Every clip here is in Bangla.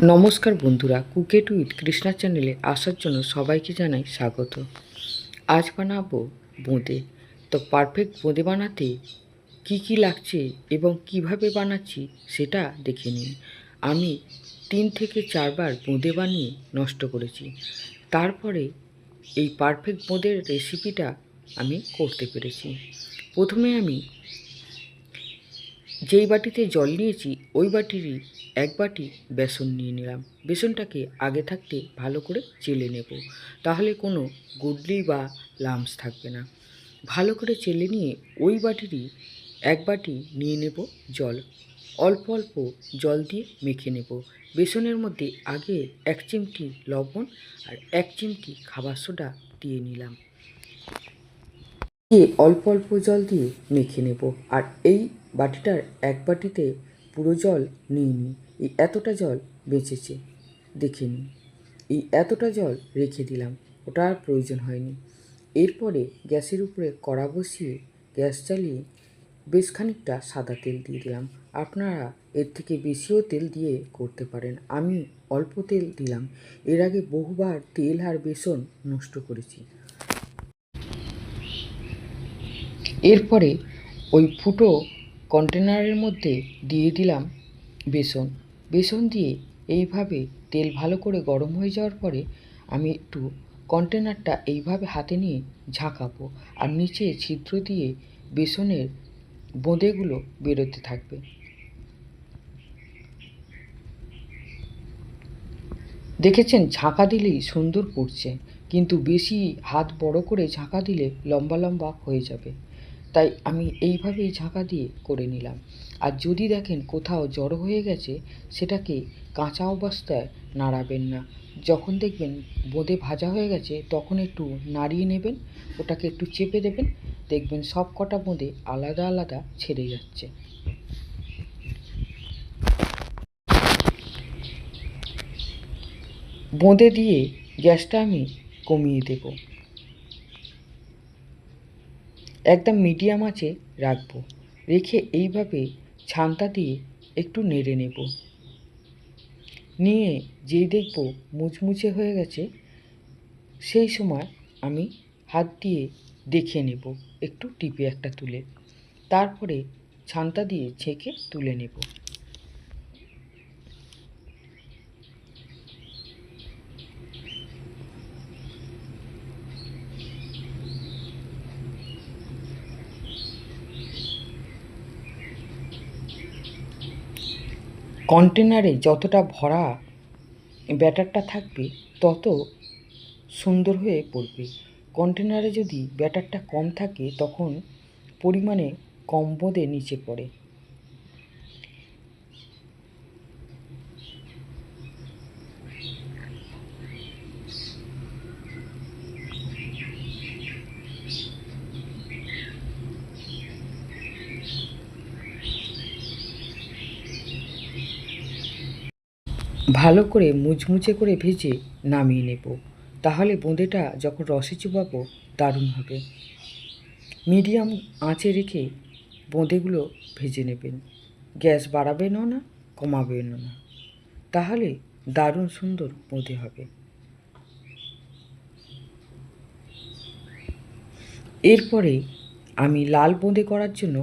নমস্কার বন্ধুরা, কুকেট উইথ কৃষ্ণা চ্যানেলে আসার জন্য সবাইকে জানাই স্বাগত। আজ বানাবো বোঁদে। তো পারফেক্ট বোঁদে বানাতে কি কি লাগছে এবং কিভাবে বানাচ্ছি সেটা দেখে নিন। আমি 3 থেকে 4 বার বোঁদে বানিয়ে নষ্ট করেছি। তারপরে এই পারফেক্ট বোঁদের রেসিপিটা আমি করতে পেরেছি। প্রথমে আমি যেই বাটিতে জল নিয়েছি ওই বাটিরই 1 বাটি বেসন নিয়ে নিলাম। বেসনটাকে আগে থাকতে ভালো করে চেলে নেব, তাহলে কোনো গুডলি বা লাম্পস থাকবে না। ভালো করে চেলে নিয়ে ওই বাটিরই 1 বাটি নিয়ে নেব জল। অল্প অল্প জল দিয়ে মেখে নেব। বেসনের মধ্যে আগে 1 চিমটি লবণ আর 1 চিমটি খাবার সোডা দিয়ে নিলাম। দিয়ে অল্প অল্প জল দিয়ে মেখে নেব। আর এই বাটিটার 1 বাটিতে পুরো জল নিইনি, এই এতটা জল বেঁচেছে, দেখে নিন। এই এতটা জল রেখে দিলাম, ওটা আর প্রয়োজন হয়নি। এরপরে গ্যাসের উপরে কড়া বসিয়ে গ্যাস চালিয়ে বেশ খানিকটা সাদা তেল দিয়ে দিলাম। আপনারা এর থেকে বেশিও তেল দিয়ে করতে পারেন, আমি অল্প তেল দিলাম। এর আগে বহুবার তেল আর বেসন নষ্ট করেছি। এরপরে ওই ফুটো কন্টেনারের মধ্যে দিয়ে দিলাম বেসন। বেসন দিয়ে এইভাবে তেল ভালো করে গরম হয়ে যাওয়ার পরে আমি একটু কন্টেনারটা এইভাবে হাতে নিয়ে ঝাঁকাবো, আর নিচে ছিদ্র দিয়ে বেসনের বোঁদেগুলো বেরোতে থাকবে। দেখেছেন, ঝাঁকা দিলেই সুন্দর ফুটছে, কিন্তু বেশি হাত বড় করে ঝাঁকা দিলে লম্বা লম্বা হয়ে যাবে। তাই আমি এইভাবেই ঝাঁকা দিয়ে করে নিলাম। আর যদি দেখেন কোথাও জড়ো হয়ে গেছে, সেটাকে কাঁচা অবস্থায় নাড়াবেন না। যখন দেখবেন বোঁদে ভাজা হয়ে গেছে তখন একটু নাড়িয়ে নেবেন, ওটাকে একটু চেপে দেবেন, দেখবেন সব কটা বোঁদে আলাদা আলাদা ছেড়ে যাচ্ছে। বোঁদে দিয়ে গ্যাসটা আমি কমিয়ে দেব, একদম মিডিয়াম আঁচে রাখবো। রেখে এইভাবে ছান্তা দিয়ে একটু নেড়ে নেব। নিয়ে যেই দেখব মুচমুচে হয়ে গেছে, সেই সময় আমি হাত দিয়ে দেখে নেব, একটু টিপে একটা তুলে। তারপরে ছান্তা দিয়ে ছেঁকে তুলে নেব। কন্টেনারে যতটা ভরা ব্যাটারটা থাকবে তত সুন্দর হয়ে পড়বে। কন্টেনারে যদি ব্যাটারটা কম থাকে তখন পরিমাণে কম বোঁদে নিচে পড়ে। ভালো করে মুচমুচে করে ভেজে নামিয়ে নেব, তাহলে বোঁদেটা যখন রসে চুবাবো দারুণ হবে। মিডিয়াম আঁচে রেখে বোঁদেগুলো ভেজে নেবেন, গ্যাস বাড়াবেনও না কমাবেনও না, তাহলে দারুণ সুন্দর বোঁদে হবে। এরপরে আমি লাল বোঁদে করার জন্য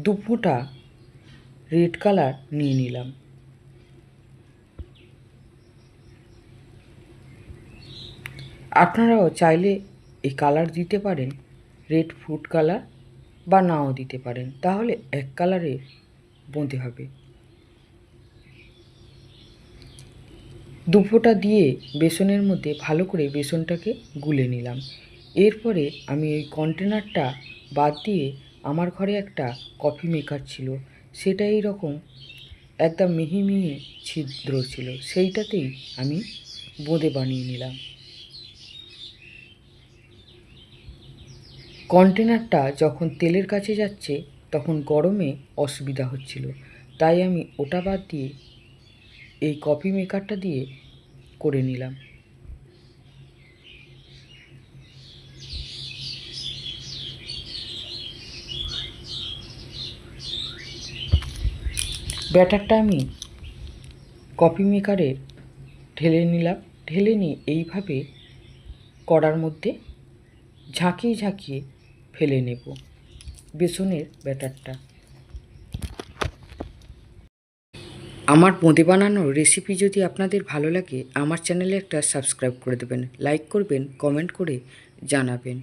2 ফোঁটা রেড কালার নিয়ে নিলাম। আপনারাও চাইলে এই কালার দিতে পারেন, রেড ফুড কালার, বা নাও দিতে পারেন, তাহলে এক কালারের বোঁদে হবে। 2 ফোঁটা দিয়ে বেসনের মধ্যে ভালো করে বেসনটাকে গুলে নিলাম। এরপরে আমি ওই কন্টেনারটা বাদ দিয়ে আমার ঘরে একটা কফি মেকার ছিল, সেটা এইরকম একদম মিহি মিহি ছিদ্র ছিল, সেইটাতেই আমি বোঁদে বানিয়ে নিলাম। কন্টেনারটা যখন তেলের কাছে যাচ্ছে তখন গরমে অসুবিধা হচ্ছিল, তাই আমি ওটা বাদ দিয়ে এই কফি মেকারটা দিয়ে করে নিলাম। ব্যাটারটা আমি কফি মেকারে ঢেলে নিলাম। ঢেলে নিয়ে এইভাবে কড়ার মধ্যে ঝাঁকিয়ে ঝাঁকিয়ে ফেলে নেব বেসনের ব্যাটারটা। আমার বোঁদে বানানোর রেসিপি যদি আপনাদের ভালো লাগে আমার চ্যানেলে একটা সাবস্ক্রাইব করে দেবেন, লাইক করবেন, কমেন্ট করে জানাবেন।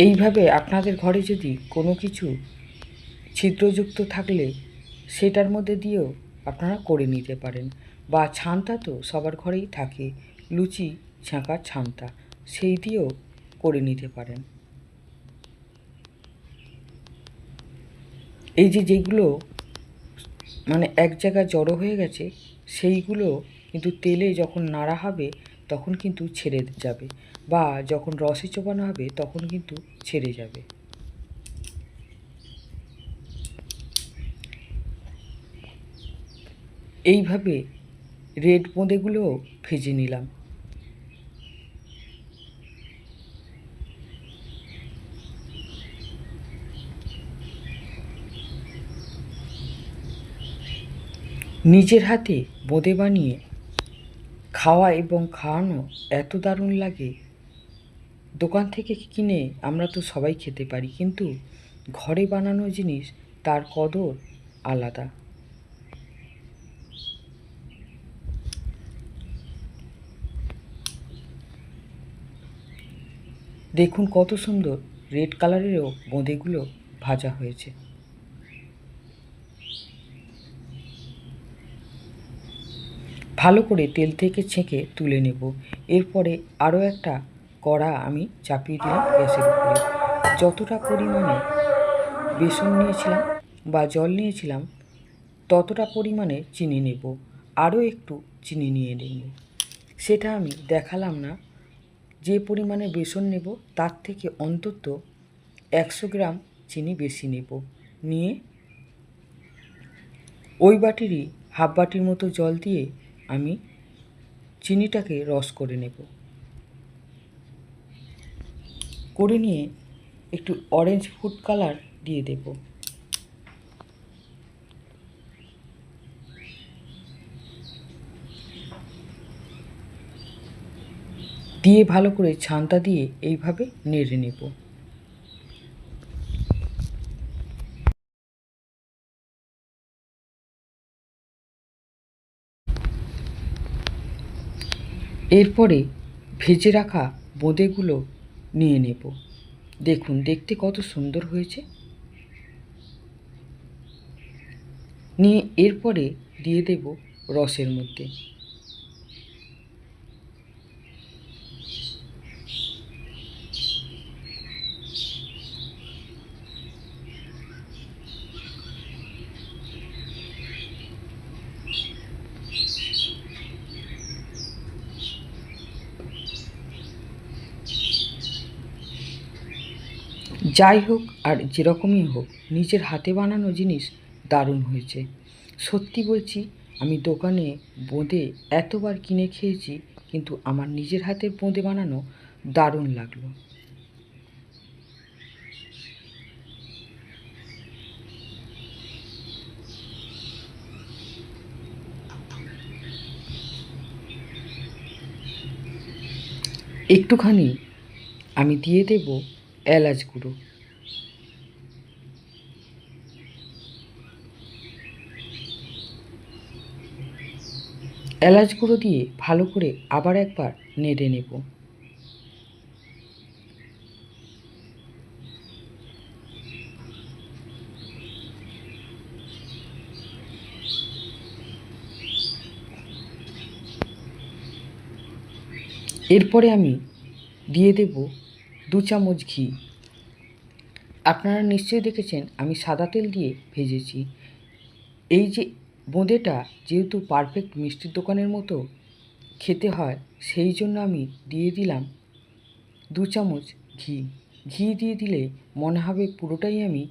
এইভাবে আপনাদের ঘরে যদি কোনো কিছু ছিদ্রযুক্ত থাকলে সেটার মধ্যে দিয়েও আপনারা করে নিতে পারেন, বা ছান্তা তো সবার ঘরেই থাকে, লুচি ছাঁকার ছান্তা, সেই দিয়েও করে নিতে পারেন। এই যেগুলো মানে এক জায়গায় জড়ো হয়ে গেছে সেইগুলো কিন্তু তেলে যখন নাড়া হবে তখন কিন্তু ছেড়ে যাবে, বা যখন রসে চোবানো হবে তখন কিন্তু ছেড়ে যাবে। এইভাবে রেড বোঁদেগুলোও ভেজে নিলাম। নিজের হাতে বোঁদে বানিয়ে খাওয়া এবং খাওয়ানো এত দারুণ লাগে। দোকান থেকে কিনে আমরা তো সবাই খেতে পারি, কিন্তু ঘরে বানানো জিনিস তার কদর আলাদা। দেখুন কত সুন্দর রেড কালারেরও বোঁদেগুলো ভাজা হয়েছে। ভালো করে তেল থেকে ছেঁকে তুলে নেব। এরপরে আরও একটা কড়া আমি চাপিয়ে দিলাম গ্যাসের উপরে। যতটা পরিমাণে বেসন নিয়েছিলাম বা জল নিয়েছিলাম ততটা পরিমাণে চিনি নেব, আরও একটু চিনি নিয়ে নেব। সেটা আমি দেখালাম না। যে পরিমাণে বেসন নেব তার থেকে অন্তত 100 গ্রাম চিনি বেশি নেব। নিয়ে ওই বাটিরই হাফ বাটির মতো জল দিয়ে আমি চিনিটাকে রস করে নেব। করে নিয়ে একটু অরেঞ্জ ফুড কালার দিয়ে দেব। দিয়ে ভালো করে ছান্তা দিয়ে এইভাবে নেড়ে নেব। এরপরে ভেজে রাখা বোঁদেগুলো নিয়ে নেব। দেখুন দেখতে কত সুন্দর হয়েছে। নিয়ে এরপরে দিয়ে দেব রসের মধ্যে। যাই হোক আর যেরকমই হোক নিজের হাতে বানানো জিনিস দারুণ হয়েছে। সত্যি বলছি, আমি দোকানে বোঁদে এতবার কিনে খেয়েছি, কিন্তু আমার নিজের হাতের বোঁদে বানানো দারুণ লাগলো। একটুখানি আমি দিয়ে দেব এলাচ গুঁড়ো। এলাচ গুঁড়ো দিয়ে ভালো করে আবার একবার নেড়ে নেব। এরপরে আমি দিয়ে দেব 2 চামচ ঘি। আপনারা নিশ্চয়ই দেখেছেন আমি সাদা তেল দিয়ে ভেজেছি। এই যে বোঁদেটা যেহেতু পারফেক্ট মিষ্টির দোকানের মতো খেতে হয়, সেই জন্য আমি দিয়ে দিলাম 2 চামচ ঘি। ঘি দিয়ে দিলে মনে হবে পুরোটাই আমি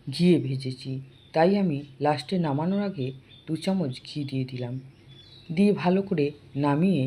ঘিয়ে ভেজেছি, তাই আমি লাস্টে নামানোর আগে 2 চামচ ঘি দিয়ে দিলাম, দিয়ে ভালো করে নামিয়ে